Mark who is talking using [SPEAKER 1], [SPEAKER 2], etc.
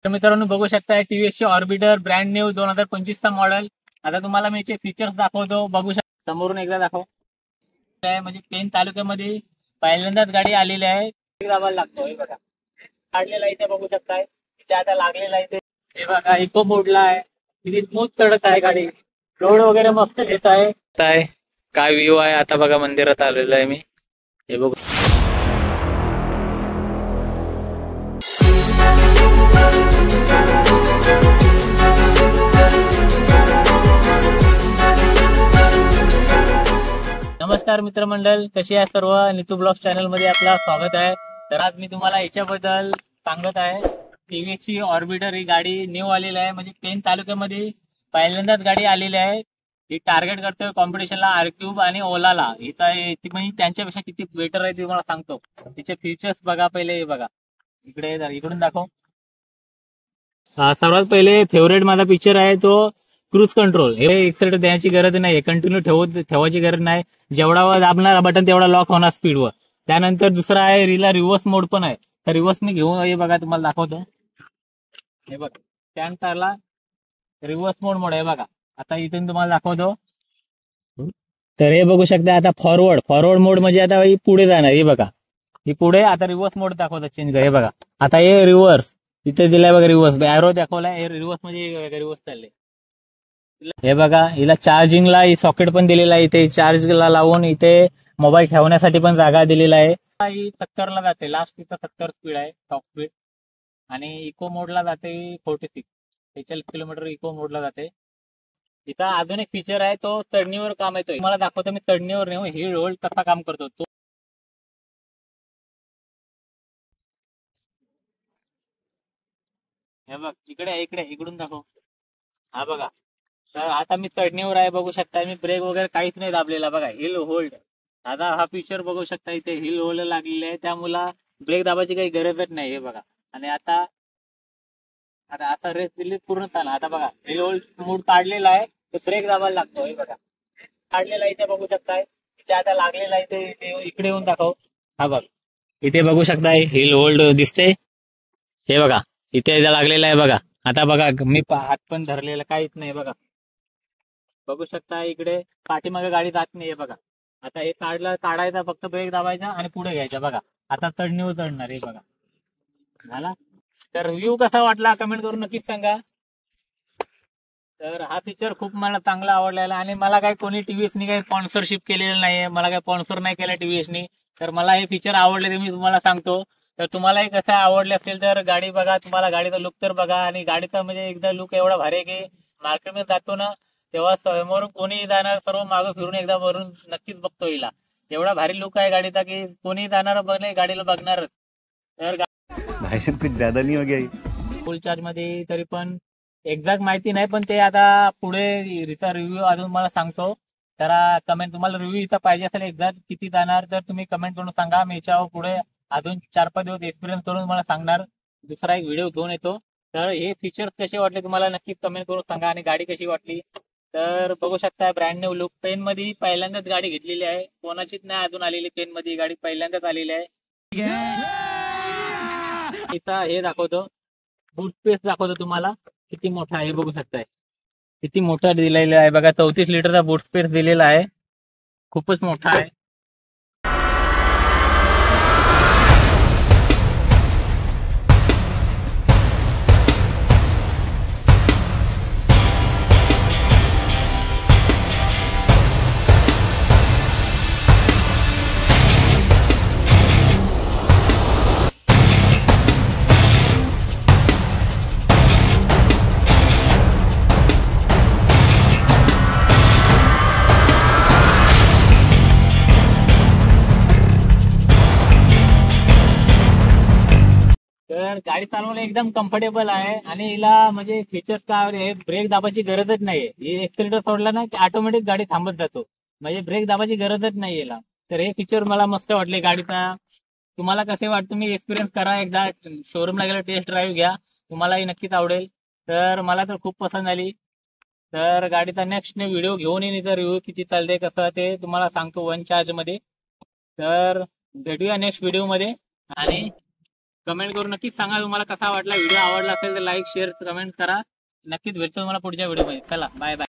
[SPEAKER 1] तर मित्रांनो बघू शकता टीव्हीएस ची ऑर्बिटर ब्रँड न्यू 2025 चा मॉडेल। आता तुम्हाला मी याचे फीचर्स दाखवतो, बघू शकता समोरून एकदा दाखव। म्हणजे पेन तालुक्यामध्ये पहिल्यांदाच गाडी आलेली आहे। दाबायला लागतो हे बघा, काढलेला इथे बघू शकताय, इथे आता लागलेला इथे हे बघा, इको मोडला आहे, किती स्मूथ चढत आहे गाडी, रोड वगैरे मस्त घेत आहे। काय व्ह्यू आहे आता बघा, मंदिरात आलेलो आहे मी, हे बघू। नमस्कार मित्रमंडळ, कशी आहे सर्व? नितू ब्लॉग्स चॅनल मध्ये आपला स्वागत आहे। तर आज मी तुम्हाला याच्याबद्दल सांगत आहे। टीव्हीएस ची ऑर्बिटर ही गाडी न्यू आलेली आहे, म्हणजे पेन तालुक्यामध्ये पहिल्यांदाच गाडी आलेली आहे। ही टार्गेट करतोय कॉम्पिटिशनला आरक्यूब आणि ओलाला। ती म्हणजे त्यांच्यापेक्षा किती बेटर आहे ते तुम्हाला सांगतो। तिचे फीचर्स बघा, पहिले हे बघा, इकडे इकडून दाखव। सर्वात पहिले फेवरेट माझा फीचर आहे तो क्रूज कंट्रोल। हे एक्सेलेटर द्यायची गरज नाही, कंटिन्यू ठेवायची गरज नाही, जेवढा दाबणार बटन तेवढा लॉक होणार स्पीडवर। त्यानंतर दुसरा आहे रिव्हर्स मोड पण आहे। तर रिव्हर्स मी घेऊन हे बघा तुम्हाला दाखवतो, हे बघ त्यानंतरला रिव्हर्स मोड आहे बघा। आता इथून तुम्हाला दाखवतो, तर हे बघू शकता। आता फॉरवर्ड मोड म्हणजे आता ही पुढे जाणार, हे बघा ही पुढे। आता रिव्हर्स मोड दाखवतो, चेंज कर, हे बघा आता हे रिव्हर्स इथे दिलाय बघा, रिव्हर्स एरो दाखवलाय, रिव्हर्स म्हणजे रिव्हर्स चालले। हे बघा, हिला चार्जिंगला सॉकेट पण दिलेला आहे, इथे चार्जला लावून इथे मोबाईल ठेवण्यासाठी पण जागा दिलेला आहे। ही 70ला जाते, लास्ट इथं 70 स्पीड आहे, टॉप स्पीड। आणि इको मोडला जाते 46 किलोमीटर इको मोडला जाते। इथं अजून एक फीचर आहे, तो चढणीवर काम येतोय, मला दाखवतो मी चढणीवर नेऊ ही रोल कसा काम करतो तो। हे बघ इकडून दाखव, हा बघा। तर आता मी चढणीवर आहे, बघू शकता मी ब्रेक वगैरे काहीच नाही दाबलेला बघा, हिल होल्ड। आता हा फीचर बघू शकता, इथे हिल होल्ड लागलेले आहे, त्यामुळे ब्रेक दाबायची काही गरजच नाही, हे बघा। आणि आता आता आता रेस दिली पूर्ण झाला। आता बघा हिल होल्ड मूड काढलेला आहे, तर ब्रेक दाबायला लागतो, हे बघा काढलेला इथे बघू शकताय, इथे आता लागलेला इथे इकडे येऊन दाखव, हा बघ इथे बघू शकताय हिल होल्ड दिसते, हे बघा इथे लागलेला आहे बघा। आता बघा मी हात पण धरलेला काहीच नाही बघा, बघू शकता इकडे पाठीमागे गाडी जात नाहीये बघा। आता हे काढायचा, फक्त ब्रेक दाबायचा आणि पुढे घ्यायचा बघा। आता चढणीवर चढणार, हे बघा झाला। तर रिव्ह्यू कसा वाटला कमेंट करून नक्कीच सांगा। तर हा फीचर खूप मला चांगला आवडलेला, आणि मला काही कोणी टीव्हीएसनी काही स्पॉन्सरशिप केलेलं नाहीये, मला काही स्पॉन्सर नाही केलं टीव्हीएसनी। तर मला हे फीचर आवडले ते मी तुम्हाला सांगतो। तर तुम्हालाही कसं आवडले असेल तर गाडी बघा, तुम्हाला गाडीचा लुक तर बघा, आणि गाडीचा म्हणजे एकदा लुक एवढा भारी आहे की मार्केटमध्ये जातो ना तेव्हा समोरून कोणी जाणार सर्व मागं फिरून एकदा वरून नक्कीच बघतो हिला। एवढा भारी लुक आहे गाडीचा की कोणी जाणार बघणे गाडीला बघणारच। तर
[SPEAKER 2] भाई साहब कुछ ज्यादा नहीं हो गया ये?
[SPEAKER 1] फुल चार्ज मध्ये तरी पण एक्झॅक्ट माहिती नाही, पण ते आता पुढे इथं रिव्ह्यू अजून मला सांगतो। तर कमेंट, तुम्हाला रिव्ह्यू इथं पाहिजे असेल एक्झॅक्ट किती जाणार तर तुम्ही कमेंट करून सांगा, मी याच्यावर पुढे अजून 4-5 दिवस एक्सपिरियन्स करून मला सांगणार, दुसरा एक व्हिडिओ घेऊन येतो। तर हे फीचर्स कसे वाटले तुम्हाला नक्कीच कमेंट करून सांगा, आणि गाडी कशी वाटली। तर बघू शकता ब्रँड न्यू लुक, पेन मध्ये पहिल्यांदाच गाडी घेतलेली आहे, कोणाचीच नाही अजून आलेली पेन मध्ये गाडी पहिल्यांदाच आलेली आहे। इथं हे दाखवतो, बूट स्पेस दाखवतो तुम्हाला किती मोठा आहे, बघू शकताय किती मोठा दिलेला आहे बघा। 34 लिटरचा बूट स्पेस दिलेला आहे, खूपच मोठा आहे। तर गाडी चालवायला एकदम कम्फर्टेबल आहे, आणि हिला म्हणजे फीचर्स काय, ब्रेक दाबायची गरजच नाहीये, हे एक्सिलेटर सोडला ना की ऑटोमॅटिक गाडी थांबत जातो, म्हणजे ब्रेक दाबायची गरजच नाही याला। तर हे फीचर मला मस्त वाटले गाडीचा। तुम्हाला कसे वाटतं तुम्ही एक्सपिरियन्स करा, एकदा शोरूमला गेला टेस्ट ड्राईव्ह घ्या, तुम्हालाही नक्कीच आवडेल। तर मला तर खूप पसंत आली। तर गाडीचा नेक्स्ट व्हिडिओ घेऊन येईन, इथं रिव्ह्यू किती चालते कसं ते तुम्हाला सांगतो 1 चार्ज मध्ये। तर भेटूया नेक्स्ट व्हिडिओ मध्ये, आणि कमेंट करून नक्कीच सांगा तुम्हाला कसा वाटला व्हिडिओ. आवडला असेल तर लाईक शेअर कमेंट करा. नक्कीच भेटतो तुम्हाला पुढच्या व्हिडिओमध्ये. चला बाय बाय.